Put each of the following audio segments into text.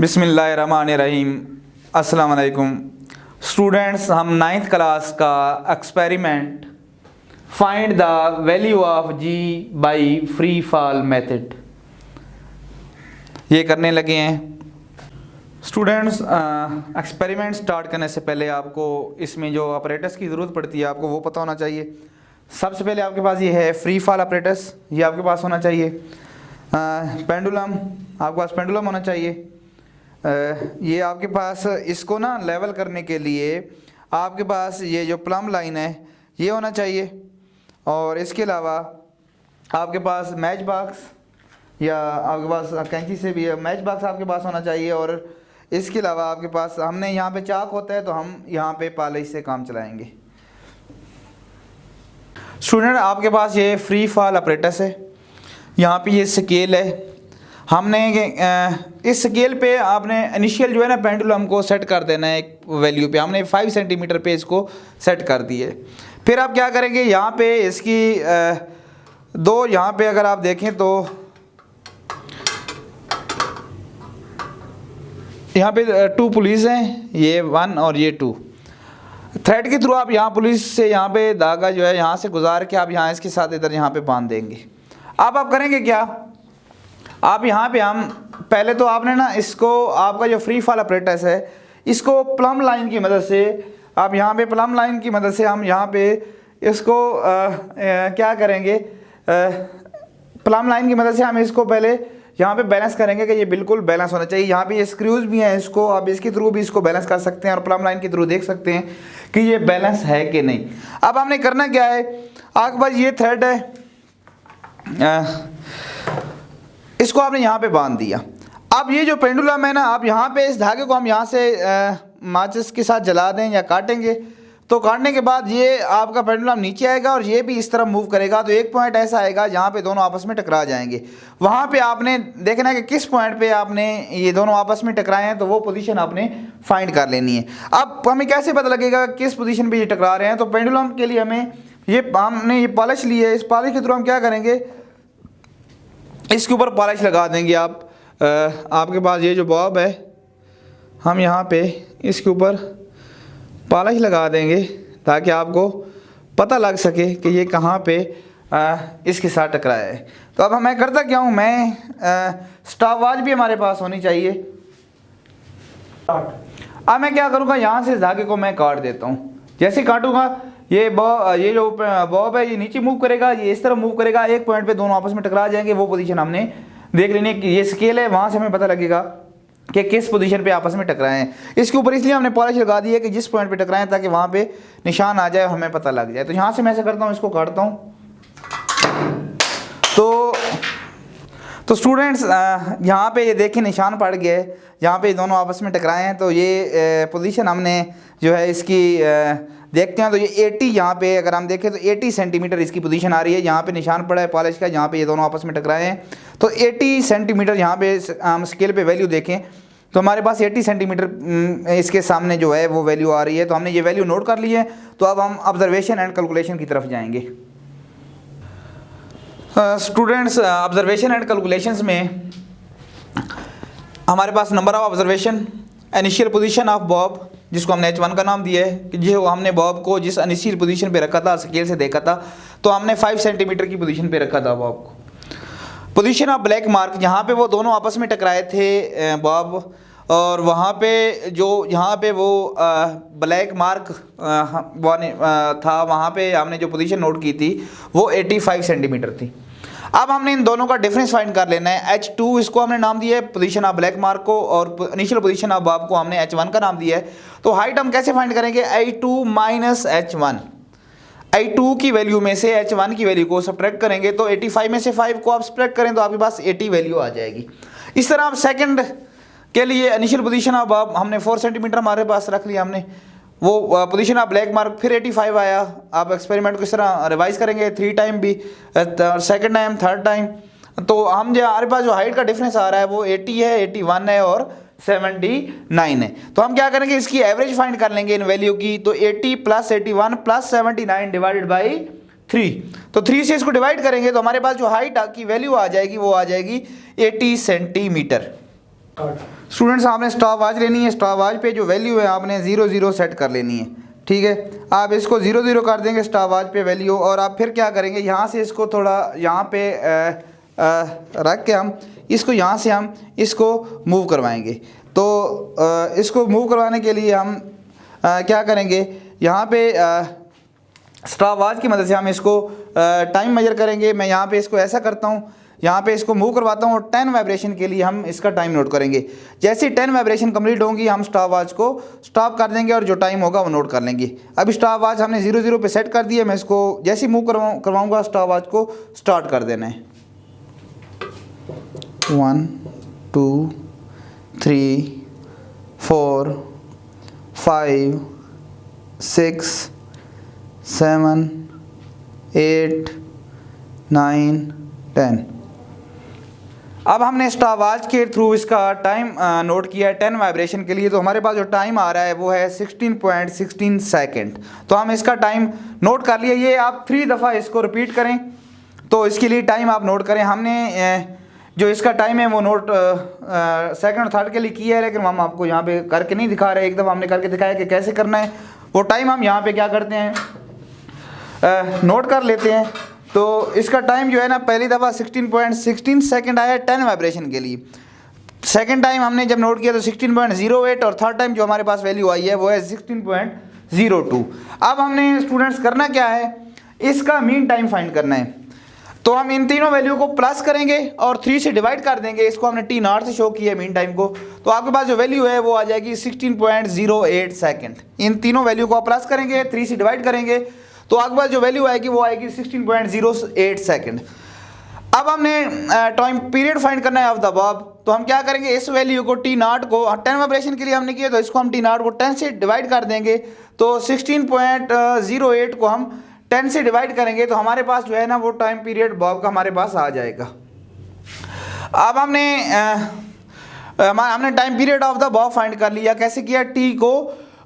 बिस्मिल्लाहिर्रहमानिर्रहीम। अस्सलाम वालेकुम स्टूडेंट्स, हम 9th क्लास का experiment find the value of g by free fall method ये करने लगे हैं। स्टूडेंट्स, एक्सपेरिमेंट स्टार्ट करने से पहले आपको इसमें जो ऑपरेटर्स की ज़रूरत पड़ती है आपको वो पता होना चाहिए। सबसे पहले आपके पास ये है फ्री फॉल ऑपरेटर्स, ये आपके पास होना चाहिए। पेंडुलम, आपके पास पेंडुलम होना चाहिए। ये आपके पास इसको ना लेवल करने के लिए आपके पास ये जो प्लम लाइन है ये होना चाहिए, और इसके अलावा आपके पास मैच बॉक्स या आपके पास कैंची से भी मैच बॉक्स आपके पास होना चाहिए। और इसके अलावा आपके पास हमने यहाँ पे चाक होता है तो हम यहाँ पे पॉलिश से काम चलाएंगे। स्टूडेंट, आपके पास ये फ्री फॉल ऑपरेटर्स है, यहाँ पे ये स्केल है। हमने इस स्केल पे आपने इनिशियल जो है ना पेंडुलम को सेट कर देना है एक वैल्यू पे। हमने 5 सेंटीमीटर पे इसको सेट कर दिए। फिर आप क्या करेंगे, यहाँ पे इसकी दो, यहाँ पे अगर आप देखें तो यहाँ पे 2 पुलिस हैं, ये 1 और ये 2। थ्रेड के थ्रू आप यहाँ पुलिस से यहाँ पे धागा जो है यहाँ से गुजार के आप यहाँ इसके साथ इधर यहाँ पे बांध देंगे। अब आप करेंगे क्या, आप यहाँ पे हम पहले तो आपने ना इसको आपका जो फ्री फॉल ऑपरेटर्स है इसको प्लम लाइन की मदद से आप यहाँ पे प्लम लाइन की मदद से हम यहाँ पे इसको क्या करेंगे, प्लम लाइन की मदद से हम इसको पहले यहाँ पे बैलेंस करेंगे कि ये बिल्कुल बैलेंस होना चाहिए। यहाँ पे ये स्क्रूज भी हैं, इसको आप इसके थ्रू भी इसको बैलेंस कर सकते हैं और प्लम लाइन के थ्रू देख सकते हैं कि ये बैलेंस है कि नहीं। अब हमने करना क्या है, आपके पास ये थ्रेड है, इसको आपने यहाँ पे बांध दिया। अब ये जो पेंडुलम है ना, आप यहाँ पे इस धागे को हम यहाँ से माचिस के साथ जला दें या काटेंगे तो काटने के बाद ये आपका पेंडुलम नीचे आएगा और ये भी इस तरफ मूव करेगा। तो एक पॉइंट ऐसा आएगा जहाँ पे दोनों आपस में टकरा जाएंगे। वहाँ पे आपने देखना है कि किस पॉइंट पे आपने ये दोनों आपस में टकराए हैं, तो वो पोजीशन आपने फाइंड कर लेनी है। अब हमें कैसे पता लगेगा किस पोजीशन पे ये टकरा रहे हैं, तो पेंडुलम के लिए हमने ये पॉलिश ली है। इस पॉलिश के थ्रू हम क्या करेंगे, इसके ऊपर पॉलिश लगा देंगे। आपके पास ये जो बॉब है हम यहाँ पे इसके ऊपर पॉलिश लगा देंगे ताकि आपको पता लग सके कि ये कहाँ पे इसके साथ टकराया है। तो अब मैं करता क्या हूँ, मैं स्टॉप वॉच भी हमारे पास होनी चाहिए। अब मैं क्या करूँगा, यहाँ से धागे को मैं काट देता हूँ। जैसे काटूँगा ये जो बॉब है ये नीचे मूव करेगा, ये इस तरफ मूव करेगा, एक पॉइंट पे दोनों आपस में टकरा जाएंगे। वो पोजीशन हमने देख लेनी है कि ये स्केल है, वहाँ से हमें पता लगेगा कि किस पोजीशन पे आपस में टकराए हैं। इसके ऊपर इसलिए हमने पॉलिश लगा दी है कि जिस पॉइंट पे टकराएं ताकि वहाँ पे निशान आ जाए और हमें पता लग जाए। तो यहाँ से मैं ऐसा करता हूँ, इसको काटता हूँ। तो स्टूडेंट्स, यहाँ पे ये देखें निशान पड़ गया है, यहाँ पे दोनों आपस में टकराए हैं। तो ये पोजीशन हमने जो है इसकी देखते हैं। तो ये 80, यहाँ पे अगर हम देखें तो 80 सेंटीमीटर इसकी पोजीशन आ रही है। यहाँ पे निशान पड़ा है पॉलिश का, यहाँ पे ये दोनों आपस में टकराए हैं। तो 80 सेंटीमीटर यहाँ पे हम स्केल पे वैल्यू देखें तो हमारे पास 80 सेंटीमीटर इसके सामने जो है वो वैल्यू आ रही है। तो हमने ये वैल्यू नोट कर ली है। तो अब हम ऑब्जर्वेशन एंड कैलकुलेशन की तरफ जाएंगे। स्टूडेंट्स, ऑब्जर्वेशन एंड कैलकुलेशंस में हमारे पास number of observation, initial position of bob जिसको हमने H1 का नाम दिया है कि जो हमने बॉब को जिस इनिशियल पोजीशन पे रखा था स्केल से देखा था, तो हमने 5 सेंटीमीटर की पोजीशन पे रखा था बॉब को। पोजीशन ऑफ ब्लैक मार्क, यहाँ पे वो दोनों आपस में टकराए थे बॉब, और वहाँ पे जो यहाँ पे वो ब्लैक मार्क था, वहाँ पे हमने जो पोजीशन नोट की थी वो 85 सेंटीमीटर थी। अब हमने इन दोनों का डिफरेंस फाइंड कर लेना है। H2 इसको हमने नाम दिया है पोजीशन ऑफ ब्लैक मार्क को, और इनिशियल पोजीशन ऑफ बॉब को हमने H1 का नाम दिया है। तो हाइट हम कैसे फाइंड करेंगे, I2 माइनस H1। I2 की वैल्यू में से H1 की वैल्यू को सब्ट्रैक्ट करेंगे तो 85 में से 5 को आप सब्ट्रैक्ट करें तो आपके पास 80 वैल्यू आ जाएगी। इस तरह आप सेकंड के लिए इनिशियल पोजीशन ऑफ बॉब हमने 4 सेंटीमीटर हमारे पास रख लिया हमने, वो पोजीशन ऑफ ब्लैक मार्क फिर 85 आया। आप एक्सपेरिमेंट को इस तरह रिवाइज करेंगे 3 टाइम भी, सेकंड टाइम, थर्ड टाइम। तो हम जो हमारे पास जो हाइट का डिफरेंस आ रहा है वो 80 है, 81 है और 79 है। तो हम क्या करेंगे, इसकी एवरेज फाइंड कर लेंगे इन वैल्यू की। तो 80 प्लस 81 प्लस 79 डिवाइडेड बाई 3। तो 3 से इसको डिवाइड करेंगे तो हमारे पास जो हाइट की वैल्यू आ जाएगी वो आ जाएगी 80 सेंटीमीटर। स्टूडेंट्स आपने स्टॉपवॉच लेनी है, स्टॉपवॉच पे जो वैल्यू है आपने 0 0 सेट कर लेनी है, ठीक है। आप इसको 0 0 कर देंगे स्टॉपवॉच पे वैल्यू, और आप फिर क्या करेंगे, यहाँ से इसको थोड़ा यहाँ पे रख के हम इसको यहाँ से हम इसको मूव करवाएंगे। तो इसको मूव करवाने के लिए हम क्या करेंगे, यहाँ पे स्टॉपवॉच की मदद से हम इसको टाइम मेजर करेंगे। मैं यहाँ पे इसको ऐसा करता हूँ, यहाँ पे इसको मूव करवाता हूँ और 10 वाइब्रेशन के लिए हम इसका टाइम नोट करेंगे। जैसे 10 वाइब्रेशन कंप्लीट होंगी हम स्टॉपवॉच को स्टॉप कर देंगे और जो टाइम होगा वो नोट कर लेंगे। अभी स्टॉपवॉच हमने 0 0 पे सेट कर दिया। मैं इसको जैसे ही मूव करवाऊँगा स्टॉपवॉच को स्टार्ट कर देना है। 1 2 3 4 5 6 7 8 9 10। अब हमने स्टॉपवॉच के थ्रू इसका टाइम नोट किया है 10 वाइब्रेशन के लिए। तो हमारे पास जो टाइम आ रहा है वो है 16.16 सेकंड। तो हम इसका टाइम नोट कर लिया। ये आप 3 दफ़ा इसको रिपीट करें, तो इसके लिए टाइम आप नोट करें। हमने जो इसका टाइम है वो नोट सेकंड और थर्ड के लिए किया है, लेकिन हम आपको यहाँ पे करके नहीं दिखा रहे। एक दफ़ा हमने करके दिखाया कि कैसे करना है। वो टाइम हम यहाँ पे क्या करते हैं, नोट कर लेते हैं। तो इसका टाइम जो है ना, पहली दफ़ा 16.16 सेकंड आया 10 वाइब्रेशन के लिए। सेकंड टाइम हमने जब नोट किया तो 16.08, और थर्ड टाइम जो हमारे पास वैल्यू आई है वो है 16.02। अब हमने स्टूडेंट्स करना क्या है, इसका मीन टाइम फाइंड करना है। तो हम इन तीनों वैल्यू को प्लस करेंगे और 3 से डिवाइड कर देंगे। इसको हमने T0 से शो किया मीन टाइम को। तो आपके पास जो वैल्यू है वो आ जाएगी 16.08 सेकंड। इन तीनों वैल्यू को आप प्लस करेंगे, 3 से डिवाइड करेंगे, तो आपके पास जो वैल्यू आएगी वो आएगी 16.08 सेकंड। अब हमने टाइम पीरियड फाइंड करना है ऑफ द अबव। तो हम क्या करेंगे, इस वैल्यू को T0 को 10 वाइब्रेशन के लिए हमने किया, तो इसको हम T0 को 10 से डिवाइड कर देंगे। तो 16.08 को हम 10 से डिवाइड करेंगे, तो हमारे पास जो है ना वो टाइम पीरियड बॉब का हमारे पास आ जाएगा। अब हमने time period of the Bob find कर लिया। कैसे किया, टी को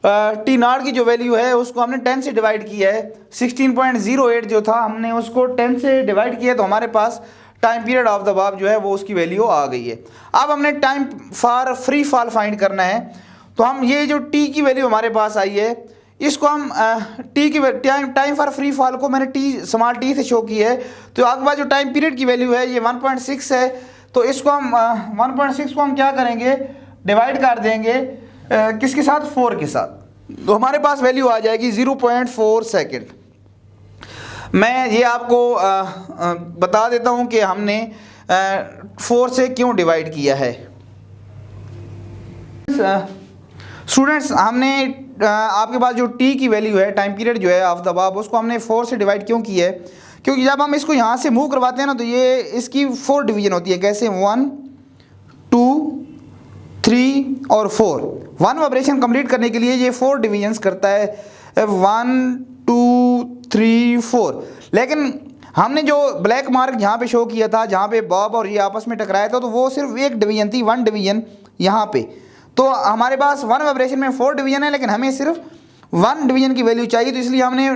T0 की जो वैल्यू है उसको हमने 10 से डिवाइड किया है। 16.08 जो था हमने उसको 10 से डिवाइड किया, तो हमारे पास time period of the bob जो है वो उसकी वैल्यू आ गई है। अब हमने time for free fall find करना है। तो हम ये जो टी की वैल्यू हमारे पास आई है, इसको हम टी की टाइम फॉर फ्री फॉल को मैंने स्मॉल टी से शो किया है। तो आपके पास जो टाइम पीरियड की वैल्यू है ये 1.6 है। तो इसको हम 1.6 को हम क्या करेंगे, डिवाइड कर देंगे किसके साथ, 4 के साथ। तो हमारे पास वैल्यू आ जाएगी 0.4 सेकेंड। मैं ये आपको बता देता हूँ कि हमने 4 से क्यों डिवाइड किया है। स्टूडेंट्स हमने आपके पास जो टी की वैल्यू है, टाइम पीरियड जो है ऑफ द अबव, उसको हमने 4 से डिवाइड क्यों किया है, क्योंकि जब हम इसको यहाँ से मूव करवाते हैं ना, तो ये इसकी 4 डिवीजन होती है। कैसे, 1 2 3 और 4। 1 वाइब्रेशन कंप्लीट करने के लिए ये 4 डिवीजन्स करता है, 1 2 3 4। लेकिन हमने जो ब्लैक मार्क यहाँ पे शो किया था, जहाँ पे बॉब और ये आपस में टकराया था, तो वो सिर्फ एक डिवीजन थी, 1 डिवीजन यहाँ पे। तो हमारे पास 1 वाइब्रेशन में 4 डिवीजन है, लेकिन हमें सिर्फ 1 डिवीजन की वैल्यू चाहिए। तो इसलिए हमने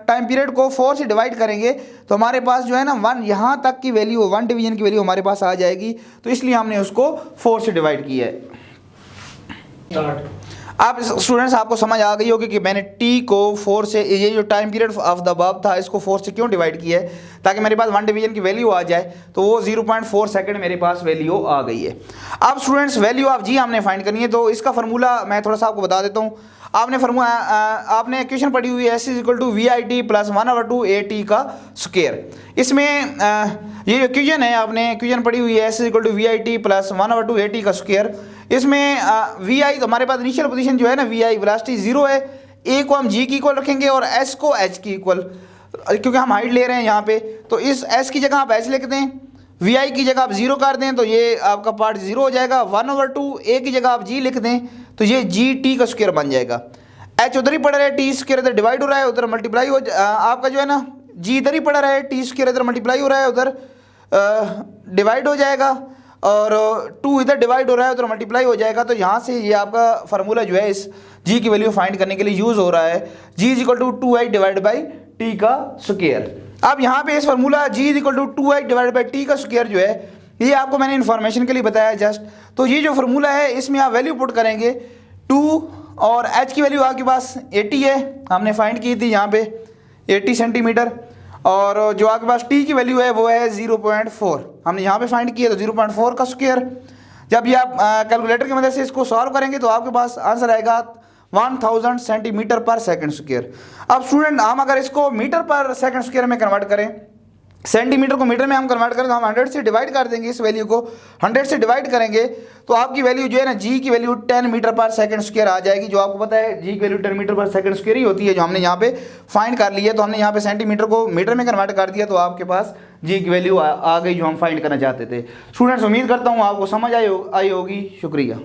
टाइम पीरियड को 4 से डिवाइड करेंगे, तो हमारे पास जो है ना 1 यहाँ तक की वैल्यू, 1 डिवीजन की वैल्यू हमारे पास आ जाएगी। तो इसलिए हमने उसको 4 से डिवाइड किया है। आप स्टूडेंट्स आपको समझ आ गई होगी कि मैंने टी को 4 से, ये जो time period of the above था, इसको 4 से क्यों डिवाइड किया है, ताकि मेरे पास 1 डिवीजन की वैल्यू आ जाए। तो वो 0.4 सेकंड मेरे पास वैल्यू आ गई है। अब स्टूडेंट्स वैल्यू ऑफ जी हमने फाइंड करनी है। तो इसका फार्मूला मैं थोड़ा सा आपको बता देता हूँ। आपने इक्वेशन पढ़ी हुई है S = VIT + 1/2 AT का स्क्वायर। इसमें ये इक्वेशन है, आपने इक्वेशन पढ़ी हुई है S = VIT + 1/2 AT का स्क्वायर। इसमें VI, तो हमारे पास इनिशियल पोजीशन जो है ना, VI वेलोसिटी 0 है। A को हम G की इक्वल रखेंगे और S को H की इक्वल, क्योंकि हम हाइट ले रहे हैं यहाँ पे। तो इस S की जगह आप H लिख दें, VI की जगह आप 0 कर दें, तो ये आपका पार्ट 0 हो जाएगा। 1/2 A की जगह आप G लिख दें, तो ये GT का स्क्वायर बन जाएगा। H उधर ही पड़ रहा है, T स्क्वायर इधर डिवाइड हो रहा है, उधर मल्टीप्लाई हो आपका जो है ना, G इधर ही पड़ रहा है, T स्क्वायर इधर मल्टीप्लाई हो रहा है, उधर डिवाइड हो जाएगा, और 2 इधर डिवाइड हो रहा है, उधर मल्टीप्लाई हो जाएगा। तो यहाँ से ये आपका फार्मूला जो है इस G की वैल्यू फाइंड करने के लिए यूज़ हो रहा है, G = 2H / T का स्क्वायर। अब यहाँ पे इस फार्मूला G = 2H / T का स्क्वायर जो है, ये आपको मैंने इन्फॉर्मेशन के लिए बताया जस्ट। तो ये जो फार्मूला है इसमें आप वैल्यू पुट करेंगे 2 और एच की वैल्यू आपके पास 80 है, हमने फाइंड की थी यहाँ पे 80 सेंटीमीटर, और जो आपके पास टी की वैल्यू है वो है 0.4, हमने यहाँ पे फाइंड किया तो 0.4 का स्क्वायर। जब ये आप कैलकुलेटर की मदद से इसको सॉल्व करेंगे तो आपके पास आंसर आएगा 1000 सेंटीमीटर पर सेकंड स्क्वायर। अब स्टूडेंट हम अगर इसको मीटर पर सेकंड स्क्वायर में कन्वर्ट करें, सेंटीमीटर को मीटर में हम कन्वर्ट करें तो हम 100 से डिवाइड कर देंगे, इस वैल्यू को 100 से डिवाइड करेंगे तो आपकी वैल्यू जो है ना जी की वैल्यू 10 मीटर पर सेकंड स्क्वायर आ जाएगी। जो आपको पता है जी की वैल्यू 10 मीटर पर सेकंड स्क्वायर ही होती है, जो हमने यहाँ पे फाइंड कर लिया। तो हमने यहाँ पे सेंटीमीटर को मीटर में कन्वर्ट कर दिया तो आपके पास जी की वैल्यू आ गई जो हम फाइंड करना चाहते थे। स्टूडेंट्स उम्मीद करता हूँ आपको समझ आई होगी। शुक्रिया।